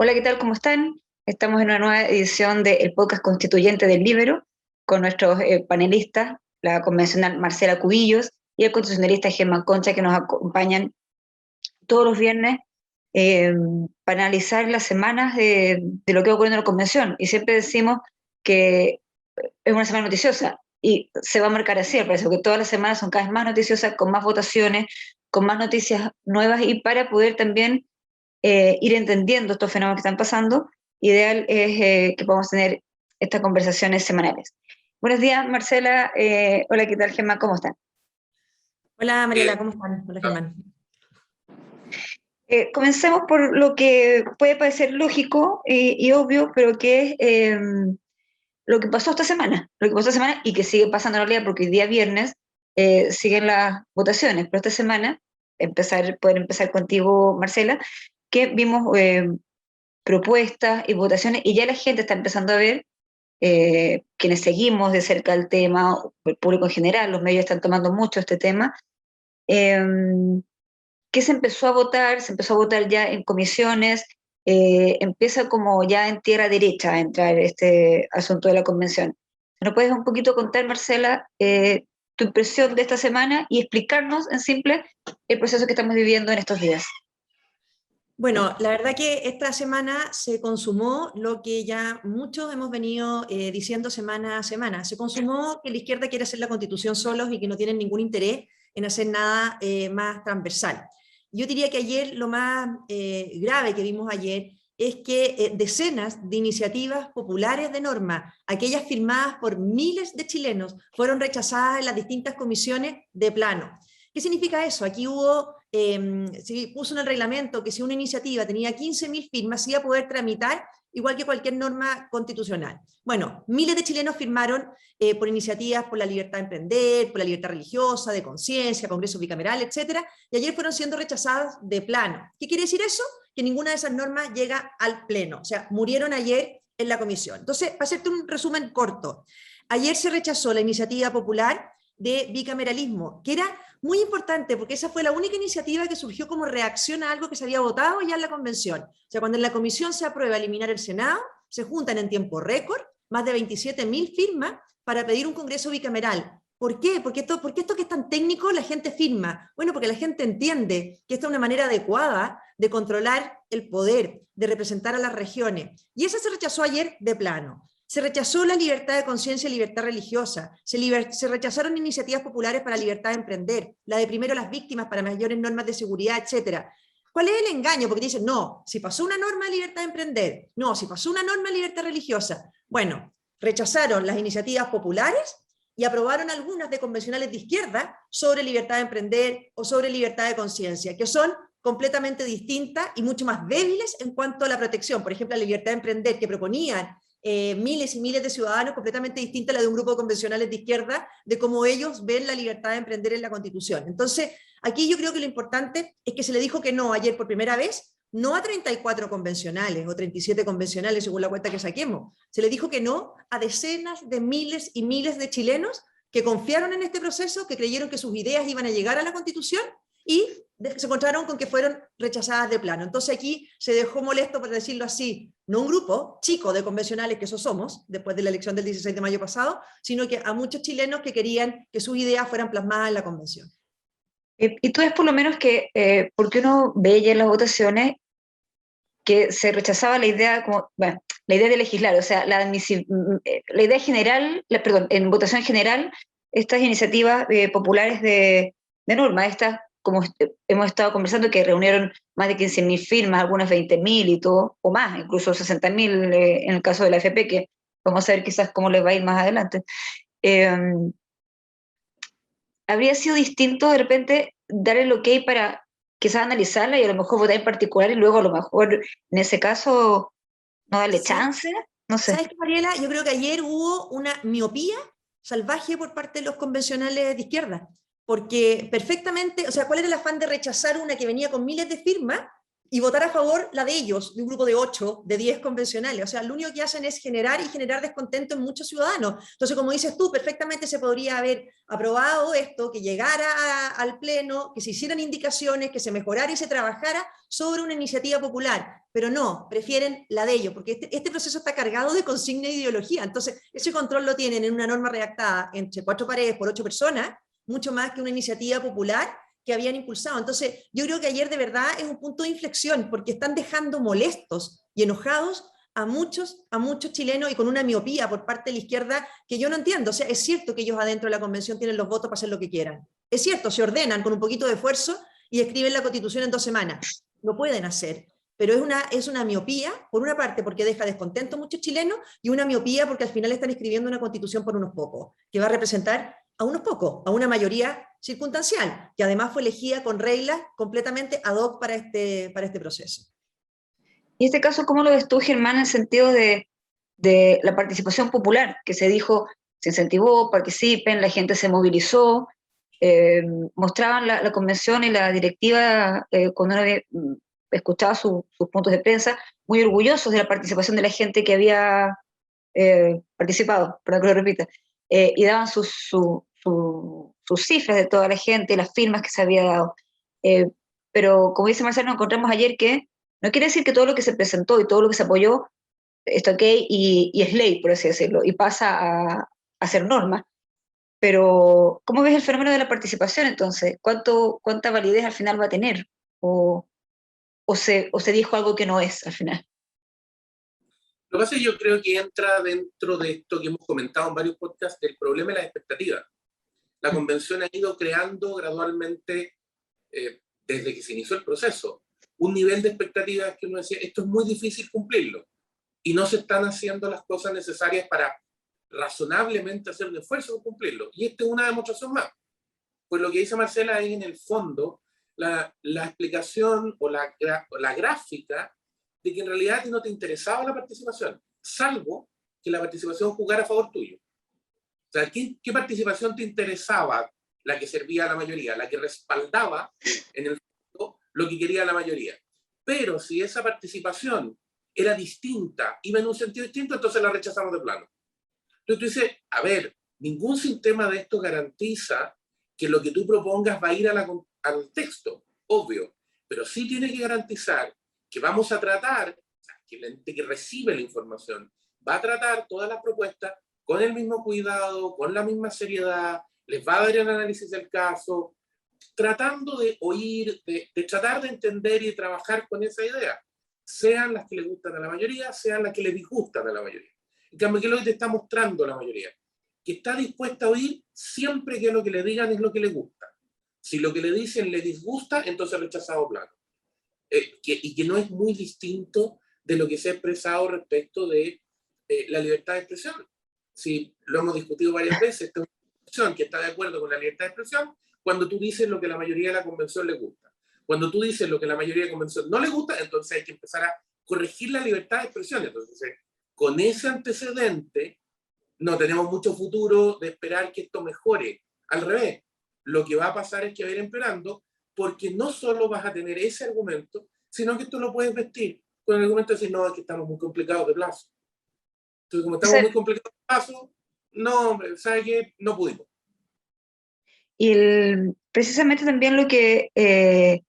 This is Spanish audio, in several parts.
Hola, ¿qué tal? ¿Cómo están? Estamos en una nueva edición del podcast constituyente del Líbero con nuestros panelistas, la convencional Marcela Cubillos y el constitucionalista Germán Concha, que nos acompañan todos los viernes eh, para analizar las semanas de lo que ocurre en la convención. Y siempre decimos que es una semana noticiosa y se va a marcar así, al parecer, que todas las semanas son cada vez más noticiosas, con más votaciones, con más noticias nuevas y para poder también ir entendiendo estos fenómenos que están pasando, ideal es que podamos tener estas conversaciones semanales. Buenos días, Marcela. Hola, ¿qué tal, Gemma? ¿Cómo están? Hola Mariela, ¿cómo están? Hola Germán. Comencemos por lo que puede parecer lógico y obvio, pero que es lo que pasó esta semana, lo que pasó esta semana y que sigue pasando en realidad, porque el día viernes siguen las votaciones, pero esta semana, poder empezar contigo, Marcela, que vimos propuestas y votaciones y ya la gente está empezando a ver, quienes seguimos de cerca el tema, el público en general, los medios están tomando mucho este tema, eh, que se empezó a votar ya en comisiones, empieza como ya en tierra derecha a entrar este asunto de la convención. ¿Nos puedes un poquito contar, Marcela, tu impresión de esta semana y explicarnos en simple el proceso que estamos viviendo en estos días? Bueno, la verdad que esta semana se consumó lo que ya muchos hemos venido diciendo semana a semana. Se consumó que la izquierda quiere hacer la constitución solos y que no tienen ningún interés en hacer nada más transversal. Yo diría que ayer lo más grave que vimos ayer es que decenas de iniciativas populares de norma, aquellas firmadas por miles de chilenos, fueron rechazadas en las distintas comisiones de plano. ¿Qué significa eso? Aquí se puso en el reglamento que si una iniciativa tenía 15.000 firmas, se iba a poder tramitar igual que cualquier norma constitucional. Bueno, miles de chilenos firmaron por iniciativas por la libertad de emprender, por la libertad religiosa, de conciencia, congreso bicameral, etcétera, y ayer fueron siendo rechazadas de plano. ¿Qué quiere decir eso? Que ninguna de esas normas llega al pleno, o sea, murieron ayer en la comisión. Entonces, para hacerte un resumen corto, ayer se rechazó la iniciativa popular de bicameralismo, que era muy importante porque esa fue la única iniciativa que surgió como reacción a algo que se había votado ya en la convención. O sea, cuando en la comisión se aprueba eliminar el Senado, se juntan en tiempo récord más de 27.000 firmas para pedir un congreso bicameral. ¿Por qué? ¿Por qué esto que es tan técnico la gente firma? Bueno, porque la gente entiende que esta es una manera adecuada de controlar el poder, de representar a las regiones. Y esa se rechazó ayer de plano. Se rechazó la libertad de conciencia y libertad religiosa, se rechazaron iniciativas populares para la libertad de emprender, la de primero las víctimas para mayores normas de seguridad, etc. ¿Cuál es el engaño? Porque dicen, no, si pasó una norma de libertad de emprender, no, si pasó una norma de libertad religiosa. Bueno, rechazaron las iniciativas populares y aprobaron algunas de convencionales de izquierda sobre libertad de emprender o sobre libertad de conciencia, que son completamente distintas y mucho más débiles en cuanto a la protección. Por ejemplo, la libertad de emprender que proponían miles y miles de ciudadanos, completamente distinta a la de un grupo de convencionales de izquierda, de cómo ellos ven la libertad de emprender en la Constitución. Entonces, aquí yo creo que lo importante es que se le dijo que no ayer por primera vez, no a 34 convencionales o 37 convencionales, según la cuenta que saquemos, se le dijo que no a decenas de miles y miles de chilenos que confiaron en este proceso, que creyeron que sus ideas iban a llegar a la Constitución y se encontraron con que fueron rechazadas de plano. Entonces aquí se dejó molesto, por decirlo así, no un grupo chico de convencionales, que eso somos, después de la elección del 16 de mayo pasado, sino que a muchos chilenos que querían que sus ideas fueran plasmadas en la convención. Y tú ves por lo menos que, porque uno ve ya en las votaciones que se rechazaba la idea, como, bueno, la idea de legislar, o sea, la idea general, perdón, en votación general, estas iniciativas populares de norma, estas, como hemos estado conversando, que reunieron más de 15.000 firmas, algunas 20.000 y todo, o más, incluso 60.000 en el caso de la AFP, que vamos a ver quizás cómo les va a ir más adelante. Eh, Habría sido distinto de repente dar el ok para quizás analizarla y a lo mejor votar en particular y luego a lo mejor en ese caso no darle Sí. chance, no sé. ¿Sabes qué, Mariela? Yo creo que ayer hubo una miopía salvaje por parte de los convencionales de izquierda, porque perfectamente, o sea, ¿cuál era el afán de rechazar una que venía con miles de firmas y votar a favor la de ellos, de un grupo de 8, de 10 convencionales. O sea, lo único que hacen es generar descontento en muchos ciudadanos. Entonces, como dices tú, perfectamente se podría haber aprobado esto, que llegara al Pleno, que se hicieran indicaciones, que se mejorara y se trabajara sobre una iniciativa popular. Pero no, prefieren la de ellos, porque este proceso está cargado de consigna e ideología. Entonces, ese control lo tienen en una norma redactada entre 4 paredes por 8 personas, mucho más que una iniciativa popular que habían impulsado. Entonces, yo creo que ayer de verdad es un punto de inflexión, porque están dejando molestos y enojados a muchos chilenos y con una miopía por parte de la izquierda que yo no entiendo. O sea, es cierto que ellos adentro de la convención tienen los votos para hacer lo que quieran. Es cierto, se ordenan con un poquito de esfuerzo y escriben la constitución en 2 semanas. Lo pueden hacer. Pero es una miopía, por una parte, porque deja descontento a muchos chilenos, y una miopía porque al final están escribiendo una constitución por unos pocos, que va a representar a unos pocos, a una mayoría circunstancial, que además fue elegida con reglas completamente ad hoc para este proceso. Y este caso, ¿cómo lo ves tú, Germán, en el sentido de la participación popular? Que se dijo, se incentivó, participen, la gente se movilizó, mostraban la convención y la directiva, cuando uno escuchaba sus puntos de prensa, muy orgullosos de la participación de la gente que había participado, para que lo repita, y daban sus cifras de toda la gente, las firmas que se había dado. Eh, pero como dice Marcelo, nos encontramos ayer que no quiere decir que todo lo que se presentó y todo lo que se apoyó está ok y es ley, por así decirlo, y pasa a ser norma. Pero, ¿cómo ves el fenómeno de la participación entonces? ¿Cuánta validez al final va a tener? ¿O se dijo algo que no es al final? Lo que pasa es que yo creo que entra dentro de esto que hemos comentado en varios podcasts, del problema de las expectativas. La convención ha ido creando gradualmente, desde que se inició el proceso, un nivel de expectativas que uno decía, esto es muy difícil cumplirlo, y no se están haciendo las cosas necesarias para razonablemente hacer un esfuerzo por cumplirlo. Y esta es una demostración más. Pues lo que dice Marcela es, en el fondo, la explicación o la gráfica de que en realidad a ti no te interesaba la participación, salvo que la participación jugara a favor tuyo. O sea, ¿qué participación te interesaba? La que servía a la mayoría, la que respaldaba en el fondo lo que quería la mayoría. Pero si esa participación era distinta, iba en un sentido distinto, entonces la rechazamos de plano. Entonces tú dices, a ver, ningún sistema de esto garantiza que lo que tú propongas va a ir al texto, obvio, pero sí tiene que garantizar que vamos a tratar, o sea, que el ente que recibe la información va a tratar todas las propuestas con el mismo cuidado, con la misma seriedad, les va a dar el análisis del caso, tratando de oír, de tratar de entender y de trabajar con esa idea, sean las que le gustan a la mayoría, sean las que le disgustan a la mayoría. En cambio, ¿qué es lo que te está mostrando la mayoría? Que está dispuesta a oír siempre que lo que le digan es lo que le gusta. Si lo que le dicen le disgusta, entonces rechazado plano. Y que no es muy distinto de lo que se ha expresado respecto de la libertad de expresión. Si lo hemos discutido varias veces, esta es una convención que está de acuerdo con la libertad de expresión cuando tú dices lo que la mayoría de la convención le gusta. Cuando tú dices lo que la mayoría de la convención no le gusta, entonces hay que empezar a corregir la libertad de expresión. Entonces, con ese antecedente, no tenemos mucho futuro de esperar que esto mejore. Al revés, lo que va a pasar es que va a ir empeorando, porque no solo vas a tener ese argumento, sino que tú lo puedes vestir con el argumento de decir, no, es que estamos muy complicados de plazo. Entonces, como estamos muy complicados de plazo, no, hombre, ¿sabes qué? No pudimos. Y precisamente también lo que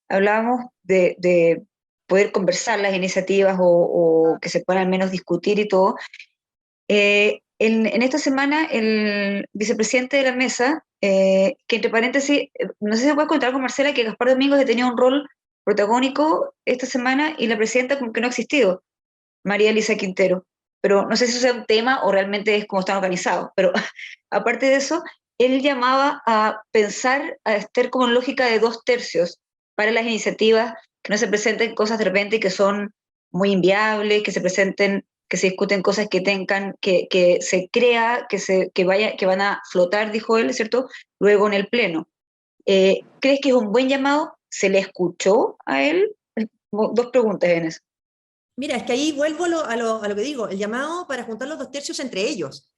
hablábamos de poder conversar las iniciativas o que se puedan al menos discutir y todo. En esta semana, el vicepresidente de la mesa, que entre paréntesis, no sé si se puede contar con Marcela, que Gaspar Domingos ha tenido un rol protagónico esta semana y la presidenta como que no ha existido, María Elisa Quintero. Pero no sé si eso sea un tema o realmente es como están organizados. Pero aparte de eso, él llamaba a pensar, a estar como en lógica de 2 tercios para las iniciativas, que no se presenten cosas de repente que son muy inviables, que se presenten, que se discuten cosas que tengan, que se crea, que van a flotar, dijo él, ¿cierto? Luego en el Pleno. ¿Crees que es un buen llamado? ¿Se le escuchó a él? Como 2 preguntas en eso. Mira, es que ahí vuelvo a lo que digo, el llamado para juntar los 2 tercios entre ellos.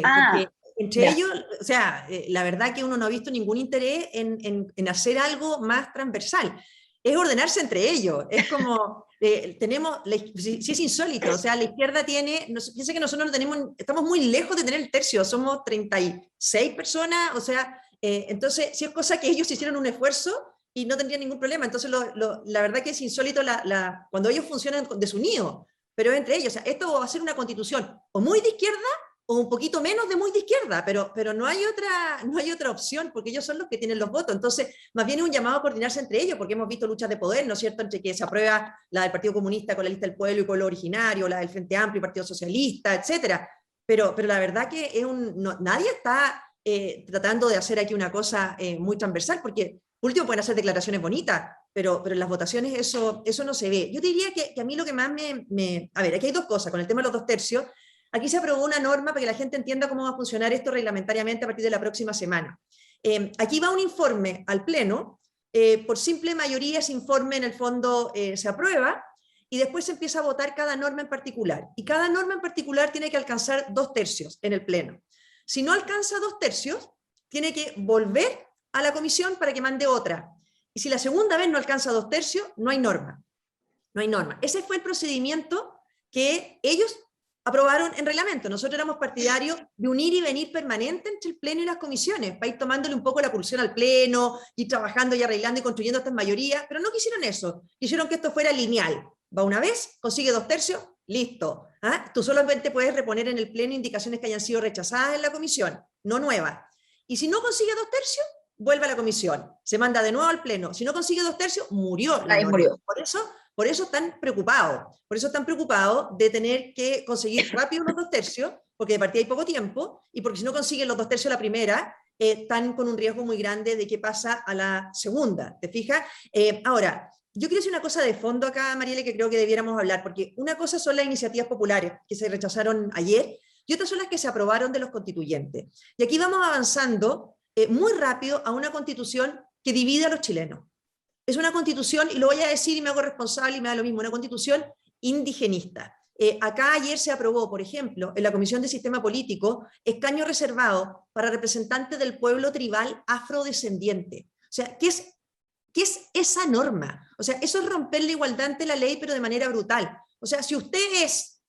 Ah, Porque entre ya. ellos, o sea, la verdad que uno no ha visto ningún interés en hacer algo más transversal. es ordenarse entre ellos. Es como, si es insólito, o sea, la izquierda piensa que nosotros estamos muy lejos de tener el tercio, somos 36 personas, o sea, entonces, si es cosa que ellos hicieron un esfuerzo y no tendrían ningún problema. Entonces, la verdad que es insólito cuando ellos funcionan desunidos, pero entre ellos, o sea, esto va a ser una constitución o muy de izquierda o un poquito menos de muy de izquierda, pero no hay otra opción, porque ellos son los que tienen los votos. Entonces, más bien es un llamado a coordinarse entre ellos, porque hemos visto luchas de poder, ¿no es cierto?, entre que se aprueba la del Partido Comunista con la lista del pueblo y pueblo originario, la del Frente Amplio y Partido Socialista, etcétera. Pero la verdad que nadie está tratando de hacer aquí una cosa muy transversal, porque por último pueden hacer declaraciones bonitas, pero en las votaciones eso no se ve. Yo diría que a mí lo que más a ver, aquí hay dos cosas, con el tema de los 2/3, aquí se aprobó una norma para que la gente entienda cómo va a funcionar esto reglamentariamente a partir de la próxima semana. Aquí va un informe al Pleno, por simple mayoría ese informe en el fondo se aprueba, y después se empieza a votar cada norma en particular. Y cada norma en particular tiene que alcanzar 2/3 en el Pleno. Si no alcanza 2/3, tiene que volver a la comisión para que mande otra. Y si la segunda vez no alcanza 2/3, no hay norma. No hay norma. Ese fue el procedimiento que ellos aprobaron en reglamento. Nosotros éramos partidarios de un ir y venir permanente entre el Pleno y las comisiones, para ir tomándole un poco la pulsión al Pleno, ir trabajando y arreglando y construyendo estas mayorías, pero no quisieron eso. Quisieron que esto fuera lineal. Va una vez, consigue 2/3, listo. ¿Ah? Tú solamente puedes reponer en el Pleno indicaciones que hayan sido rechazadas en la comisión, no nuevas. Y si no consigue 2/3, vuelve a la comisión, se manda de nuevo al Pleno. Si no consigue 2/3, murió la norma. Murió. Por eso están preocupados de tener que conseguir rápido los 2/3, porque de partida hay poco tiempo, y porque si no consiguen los 2/3 la primera, están con un riesgo muy grande de qué pasa a la segunda. ¿Te fijas? Ahora, yo quiero decir una cosa de fondo acá, Mariela, que creo que debiéramos hablar, porque una cosa son las iniciativas populares que se rechazaron ayer, y otras son las que se aprobaron de los constituyentes. Y aquí vamos avanzando muy rápido a una constitución que divide a los chilenos. Es una constitución, y lo voy a decir y me hago responsable y me da lo mismo, una constitución indigenista. Acá ayer se aprobó, por ejemplo, en la Comisión de Sistema Político, escaño reservado para representantes del pueblo tribal afrodescendiente. O sea, ¿qué es esa norma? O sea, eso es romper la igualdad ante la ley, pero de manera brutal. O sea, si usted es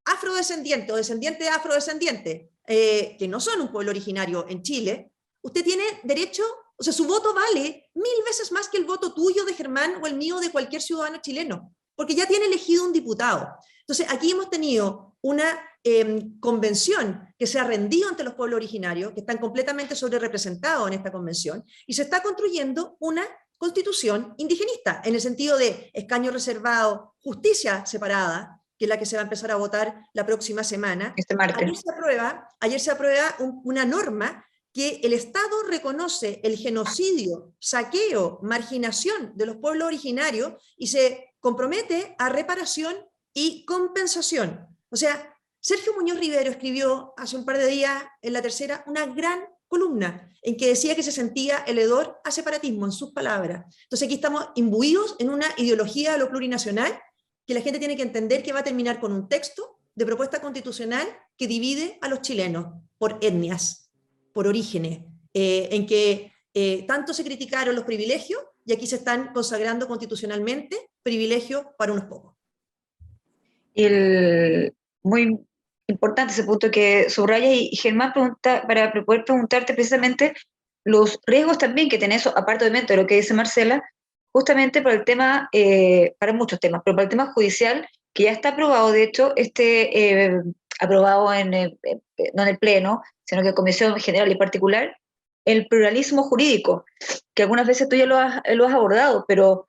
afrodescendiente o descendiente de afrodescendiente, que no son un pueblo originario en Chile, usted tiene derecho, o sea, su voto vale 1000 veces más que el voto tuyo de Germán o el mío de cualquier ciudadano chileno, porque ya tiene elegido un diputado. Entonces, aquí hemos tenido una convención que se ha rendido ante los pueblos originarios, que están completamente sobre-representados en esta convención, y se está construyendo una constitución indigenista, en el sentido de escaño reservado, justicia separada, que es la que se va a empezar a votar la próxima semana. Ayer se aprueba una norma que el Estado reconoce el genocidio, saqueo, marginación de los pueblos originarios y se compromete a reparación y compensación. O sea, Sergio Muñoz Rivero escribió hace un par de días en La Tercera una gran columna en que decía que se sentía el hedor a separatismo, en sus palabras. Entonces aquí estamos imbuidos en una ideología de lo plurinacional que la gente tiene que entender que va a terminar con un texto de propuesta constitucional que divide a los chilenos por etnias, por orígenes, en que tanto se criticaron los privilegios y aquí se están consagrando constitucionalmente privilegios para unos pocos. Muy importante ese punto que subrayas, y Germán, para poder preguntarte precisamente los riesgos también que tenés, aparte obviamente de lo que dice Marcela, justamente por el tema, para muchos temas, pero para el tema judicial, que ya está aprobado, de hecho, aprobado no en el Pleno, sino que en Comisión General y particular, el pluralismo jurídico, que algunas veces tú ya lo has abordado, pero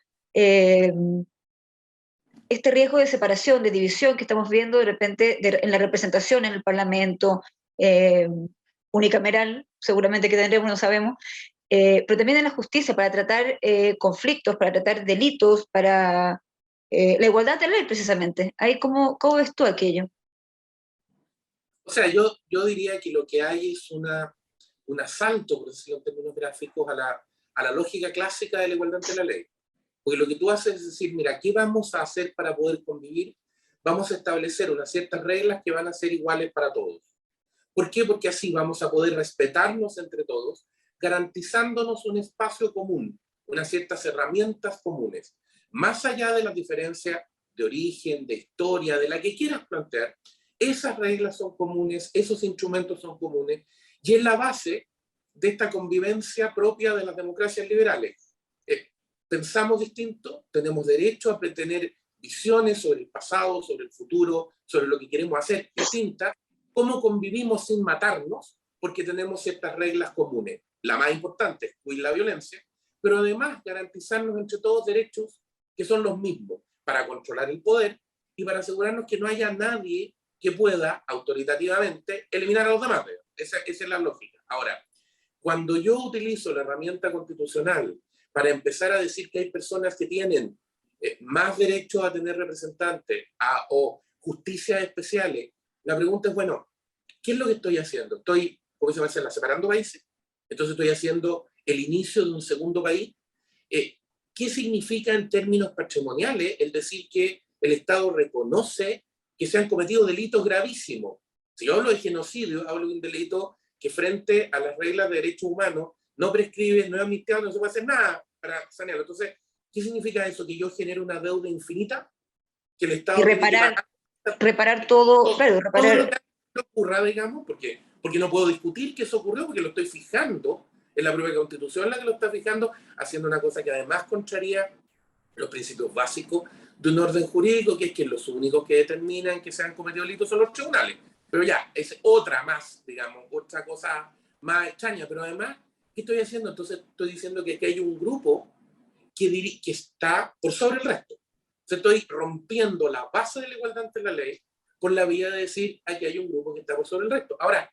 este riesgo de separación, de división que estamos viendo de repente en la representación en el Parlamento, unicameral, seguramente que tendremos, no sabemos, pero también en la justicia, para tratar conflictos, para tratar delitos, para la igualdad de ley, precisamente. Ahí, ¿cómo ves tú aquello? O sea, yo diría que lo que hay es un asalto, por decirlo en términos gráficos, a la lógica clásica de la igualdad ante la ley. Porque lo que tú haces es decir, mira, ¿qué vamos a hacer para poder convivir? Vamos a establecer unas ciertas reglas que van a ser iguales para todos. ¿Por qué? Porque así vamos a poder respetarnos entre todos, garantizándonos un espacio común, unas ciertas herramientas comunes. Más allá de las diferencias de origen, de historia, de la que quieras plantear, esas reglas son comunes, esos instrumentos son comunes, y es la base de esta convivencia propia de las democracias liberales. Pensamos distinto, tenemos derecho a tener visiones sobre el pasado, sobre el futuro, sobre lo que queremos hacer distintas, cómo convivimos sin matarnos, porque tenemos ciertas reglas comunes. La más importante es excluir la violencia, pero además garantizarnos entre todos derechos que son los mismos, para controlar el poder y para asegurarnos que no haya nadie que pueda autoritativamente eliminar a los demás. Esa es la lógica. Ahora, cuando yo utilizo la herramienta constitucional para empezar a decir que hay personas que tienen más derecho a tener representantes o justicias especiales, la pregunta es, bueno, ¿qué es lo que estoy haciendo? Estoy, ¿cómo se llama? Separando países. Entonces estoy haciendo el inicio de un segundo país. ¿Qué significa en términos patrimoniales el decir que el Estado reconoce que se han cometido delitos gravísimos? Si yo hablo de genocidio, hablo de un delito que frente a las reglas de derechos humanos no prescribe, no es amnistiado, no se puede hacer nada para sanearlo. Entonces, ¿qué significa eso? ¿Que yo genero una deuda infinita? ¿Que el Estado Y reparar todo, claro, todo lo que ocurra, digamos? Porque no puedo discutir que eso ocurrió, porque lo estoy fijando en la propia Constitución, la que lo está fijando, haciendo una cosa que además contraría los principios básicos de un orden jurídico, que es que los únicos que determinan que se han cometido delitos son los tribunales. Pero ya, es otra más, digamos, otra cosa más extraña. Pero además, ¿qué estoy haciendo? Entonces estoy diciendo que aquí hay un grupo que está por sobre el resto. Entonces estoy rompiendo la base de la igualdad ante la ley por la vía de decir, aquí hay un grupo que está por sobre el resto. Ahora,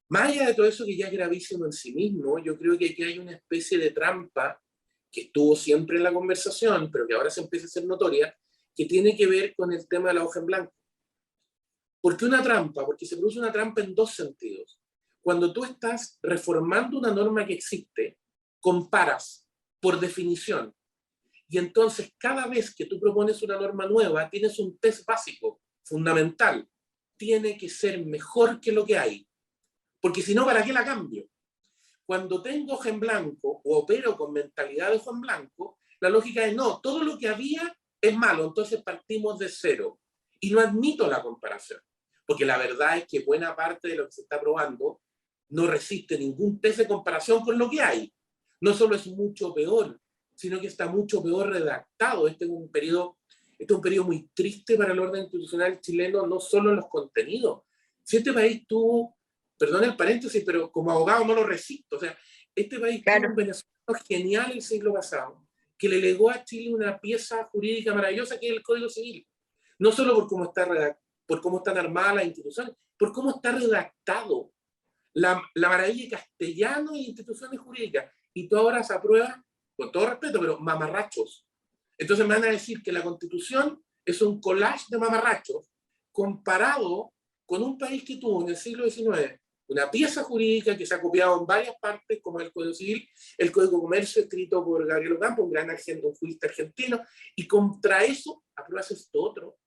más allá de todo eso que ya es gravísimo en sí mismo, yo creo que aquí hay una especie de trampa que estuvo siempre en la conversación, pero que ahora se empieza a ser notoria, que tiene que ver con el tema de la hoja en blanco. ¿Por qué una trampa? Porque se produce una trampa en dos sentidos. Cuando tú estás reformando una norma que existe, comparas por definición, y entonces cada vez que tú propones una norma nueva, tienes un test básico, fundamental. Tiene que ser mejor que lo que hay. Porque si no, ¿para qué la cambio? Cuando tengo hoja en blanco o opero con mentalidad de hoja en blanco, la lógica es no, todo lo que había es malo, entonces partimos de cero. Y no admito la comparación. Porque la verdad es que buena parte de lo que se está probando no resiste ningún test de comparación con lo que hay. No solo es mucho peor, sino que está mucho peor redactado. Este es un periodo muy triste para el orden institucional chileno, no solo en los contenidos. Si este país tuvo, perdón el paréntesis, pero como abogado no lo resisto, o sea, este país tuvo un venezolano genial el siglo pasado, que le legó a Chile una pieza jurídica maravillosa que es el Código Civil. No solo por cómo está redactado, por cómo están armadas las instituciones, por cómo está redactado. La maravilla de castellano y instituciones jurídicas. Y tú ahora se aprueba, con todo respeto, pero mamarrachos. Entonces me van a decir que la Constitución es un collage de mamarrachos comparado con un país que tuvo en el siglo XIX una pieza jurídica que se ha copiado en varias partes, como el Código Civil, el Código de Comercio escrito por Gabriel Ocampo, un gran un jurista argentino, y contra eso apruebas esto otro.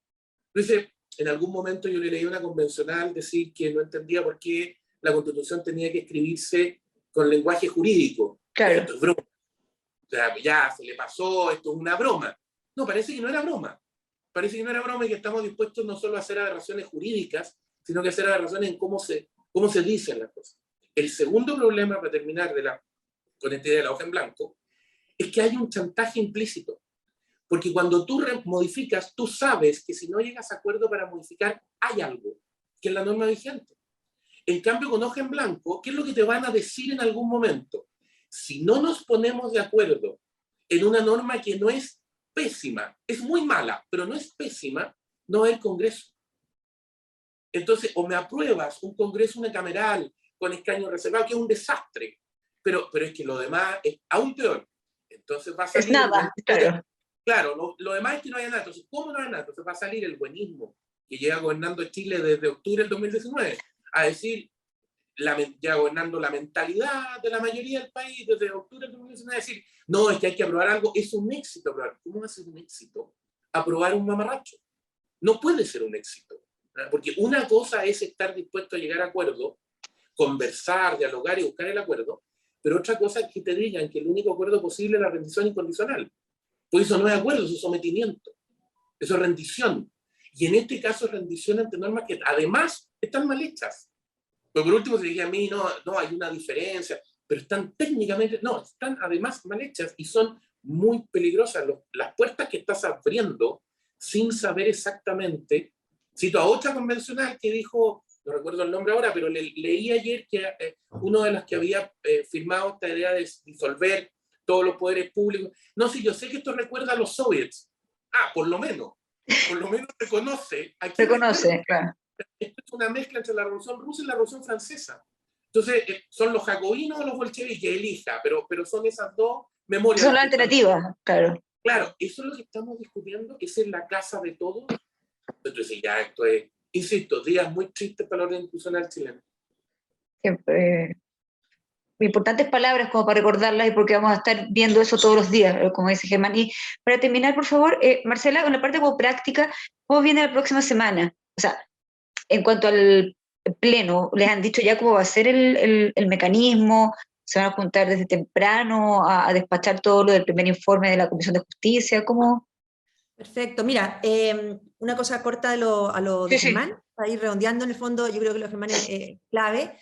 Entonces, en algún momento yo le leí a una convencional decir que no entendía por qué la Constitución tenía que escribirse con lenguaje jurídico. Claro. Esto es broma. O sea, ya se le pasó, esto es una broma. No, parece que no era broma. Parece que no era broma y que estamos dispuestos no solo a hacer aberraciones jurídicas, sino que a hacer aberraciones en cómo se dicen las cosas. El segundo problema, para terminar con esta idea de la hoja en blanco, es que hay un chantaje implícito. Porque cuando tú modificas, tú sabes que si no llegas a acuerdo para modificar, hay algo, que es la norma vigente. En cambio, con hoja en blanco, ¿qué es lo que te van a decir en algún momento? Si no nos ponemos de acuerdo en una norma que no es pésima, es muy mala, pero no es pésima, no va a haber Congreso. Entonces, o me apruebas un Congreso unicameral con escaños reservados, que es un desastre, pero es que lo demás es aún peor. Entonces va a salir... Es nada, claro. Claro, lo demás es que no haya nada. Entonces, ¿cómo no hay nada? Entonces va a salir el buenismo que llega gobernando Chile desde octubre del 2019, a decir, ya gobernando la mentalidad de la mayoría del país desde octubre del 2019, a decir, no, es que hay que aprobar algo, es un éxito aprobar. ¿Cómo va a ser un éxito aprobar un mamarracho? No puede ser un éxito, ¿verdad? Porque una cosa es estar dispuesto a llegar a acuerdo, conversar, dialogar y buscar el acuerdo, pero otra cosa es que te digan que el único acuerdo posible es la rendición incondicional. Pues eso no es acuerdo, eso es sometimiento, eso es rendición. Y en este caso es rendición ante normas que además están mal hechas. Pero por último se dice a mí, no, no, hay una diferencia, pero están técnicamente, no, están además mal hechas y son muy peligrosas. Las puertas que estás abriendo sin saber exactamente. Cito a otra convencional que dijo, no recuerdo el nombre ahora, pero leí ayer que uno de los que había firmado esta idea de disolver todos los poderes públicos. No, sí, yo sé que esto recuerda a los soviets. Por lo menos reconoce. Reconoce, claro. Esto es una mezcla entre la Revolución Rusa y la Revolución Francesa. Entonces, son los jacobinos o los bolcheviques, elija, pero son esas dos memorias. Son las alternativas, claro. Claro, eso es lo que estamos discutiendo, esa es la casa de todos. Entonces, ya esto es, insisto, días muy tristes para la orden institucional chilena. Importantes palabras como para recordarlas y porque vamos a estar viendo eso todos los días, como dice Germán. Y para terminar, por favor, Marcela, con la parte como práctica, ¿cómo viene la próxima semana? O sea, en cuanto al pleno, ¿les han dicho ya cómo va a ser el mecanismo? ¿Se van a juntar desde temprano a despachar todo lo del primer informe de la Comisión de Justicia? ¿Cómo? Perfecto, mira, una cosa corta a lo de Germán, para ir redondeando en el fondo, yo creo que lo de Germán es clave.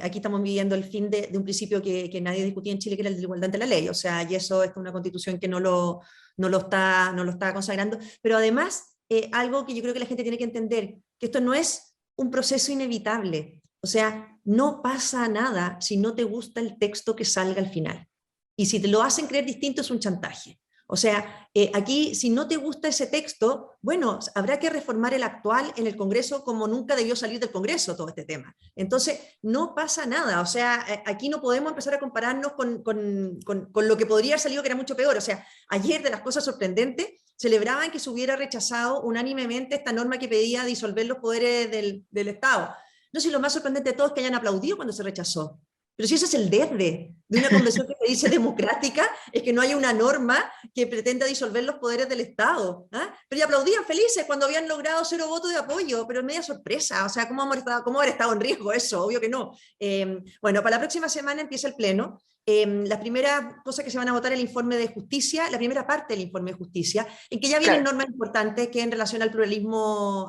Aquí estamos viviendo el fin de un principio que nadie discutía en Chile, que era el de la igualdad ante la ley, o sea, y eso es una constitución que no lo está consagrando, pero además, algo que yo creo que la gente tiene que entender, que esto no es un proceso inevitable, o sea, no pasa nada si no te gusta el texto que salga al final, y si te lo hacen creer distinto es un chantaje. O sea, aquí, si no te gusta ese texto, bueno, habrá que reformar el actual en el Congreso como nunca debió salir del Congreso todo este tema. Entonces, no pasa nada. O sea, aquí no podemos empezar a compararnos con lo que podría haber salido, que era mucho peor. O sea, ayer, de las cosas sorprendentes, celebraban que se hubiera rechazado unánimemente esta norma que pedía disolver los poderes del Estado. No sé, si lo más sorprendente de todo es que hayan aplaudido cuando se rechazó. Pero si ese es el desde de una convención que se dice democrática, es que no hay una norma que pretenda disolver los poderes del Estado. ¿Ah? Pero ya aplaudían felices cuando habían logrado 0 votos de apoyo, pero media sorpresa. O sea, ¿cómo haber estado en riesgo eso? Obvio que no. Bueno, para la próxima semana empieza el pleno. La primera cosa que se van a votar es el informe de justicia, la primera parte del informe de justicia, en que ya vienen normas importantes que en relación al pluralismo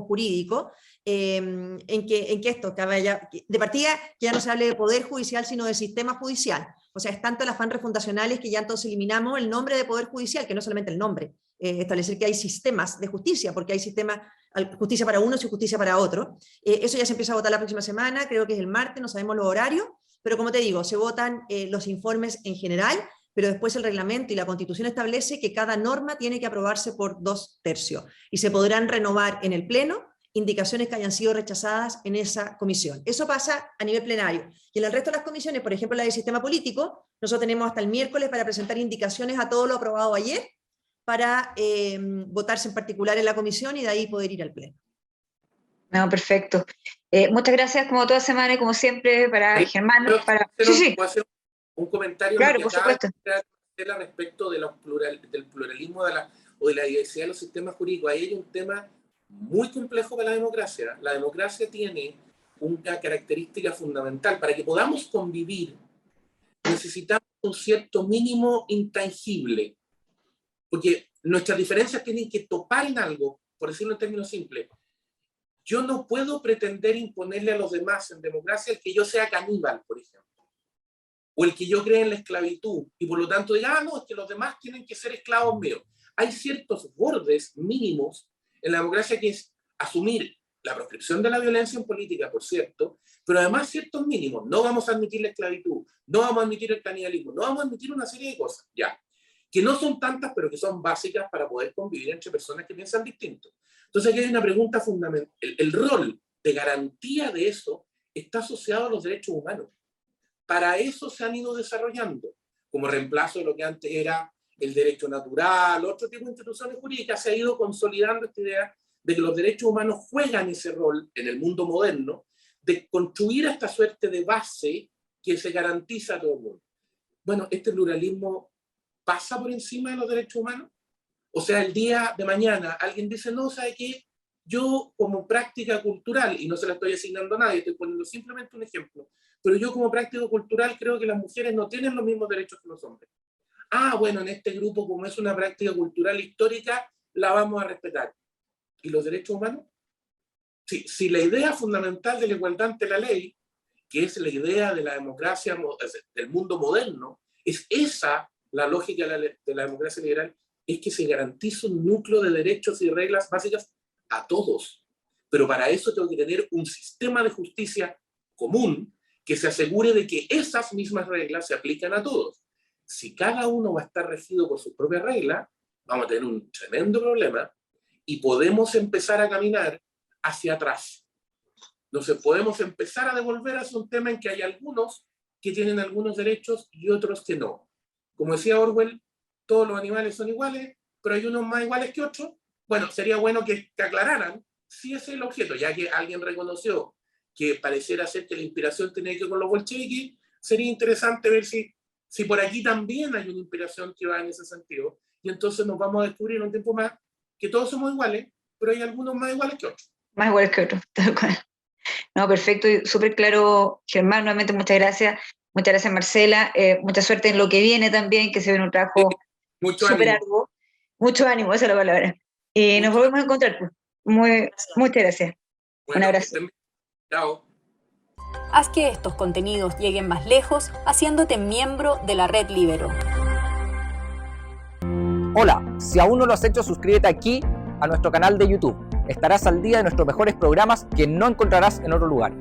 jurídico. En que esto, de partida, que ya no se hable de poder judicial, sino de sistema judicial. O sea, es tanto el afán refundacionales que ya entonces eliminamos el nombre de poder judicial, que no solamente el nombre, establecer que hay sistemas de justicia, porque hay sistema, justicia para unos y justicia para otros. Eso ya se empieza a votar la próxima semana, creo que es el martes, no sabemos los horarios, pero como te digo, se votan los informes en general, pero después el reglamento y la Constitución establece que cada norma tiene que aprobarse por 2/3 y se podrán renovar en el Pleno indicaciones que hayan sido rechazadas en esa comisión. Eso pasa a nivel plenario. Y en el resto de las comisiones, por ejemplo la del sistema político, nosotros tenemos hasta el miércoles para presentar indicaciones a todo lo aprobado ayer para votarse en particular en la comisión y de ahí poder ir al pleno. No, perfecto. Muchas gracias como toda semana y como siempre para Germán. ¿Puedo hacer un comentario? Claro, por supuesto. Respecto de del pluralismo o de la diversidad de los sistemas jurídicos. Ahí hay un tema muy complejo para la democracia. La democracia tiene una característica fundamental. Para que podamos convivir, necesitamos un cierto mínimo intangible, porque nuestras diferencias tienen que topar en algo, por decirlo en términos simples. Yo no puedo pretender imponerle a los demás en democracia el que yo sea caníbal, por ejemplo, o el que yo cree en la esclavitud, y por lo tanto diga, no, es que los demás tienen que ser esclavos míos. Hay ciertos bordes mínimos en la democracia, que es asumir la proscripción de la violencia en política, por cierto, pero además ciertos mínimos. No vamos a admitir la esclavitud, no vamos a admitir el canibalismo, no vamos a admitir una serie de cosas, ya, que no son tantas, pero que son básicas para poder convivir entre personas que piensan distinto. Entonces aquí hay una pregunta fundamental. El rol de garantía de eso está asociado a los derechos humanos. Para eso se han ido desarrollando, como reemplazo de lo que antes era el derecho natural, otro tipo de instituciones jurídicas. Se ha ido consolidando esta idea de que los derechos humanos juegan ese rol en el mundo moderno, de construir esta suerte de base que se garantiza a todo el mundo. Bueno, este pluralismo pasa por encima de los derechos humanos. O sea, el día de mañana alguien dice, no, ¿sabe qué? Yo como práctica cultural, y no se la estoy asignando a nadie, estoy poniendo simplemente un ejemplo, pero yo como práctico cultural creo que las mujeres no tienen los mismos derechos que los hombres. Ah, bueno, en este grupo, como es una práctica cultural histórica, la vamos a respetar. ¿Y los derechos humanos? Si la idea fundamental de la igualdad ante la ley, que es la idea de la democracia del mundo moderno, es esa la lógica de la democracia liberal, es que se garantiza un núcleo de derechos y reglas básicas a todos. Pero para eso tengo que tener un sistema de justicia común que se asegure de que esas mismas reglas se aplican a todos. Si cada uno va a estar regido por sus propias reglas, vamos a tener un tremendo problema y podemos empezar a caminar hacia atrás. Entonces podemos empezar a devolver hacia un tema en que hay algunos que tienen algunos derechos y otros que no. Como decía Orwell, todos los animales son iguales, pero hay unos más iguales que otros. Bueno, sería bueno que aclararan si ese es el objeto, ya que alguien reconoció que pareciera ser que la inspiración tenía que ver con los bolcheviques, sería interesante ver si por aquí también hay una inspiración que va en ese sentido. Y entonces nos vamos a descubrir en un tiempo más que todos somos iguales, pero hay algunos más iguales que otros. Más iguales que otros, tal cual. No, perfecto y súper claro, Germán. Nuevamente, muchas gracias. Muchas gracias, Marcela. Mucha suerte en lo que viene también, que se viene un trabajo súper arduo. Mucho ánimo, esa es la palabra. Y nos volvemos a encontrar. Pues. Muchas gracias. Bueno, un abrazo. Chao. Haz que estos contenidos lleguen más lejos haciéndote miembro de la Red Libero. Hola, si aún no lo has hecho, suscríbete aquí a nuestro canal de YouTube. Estarás al día de nuestros mejores programas que no encontrarás en otro lugar.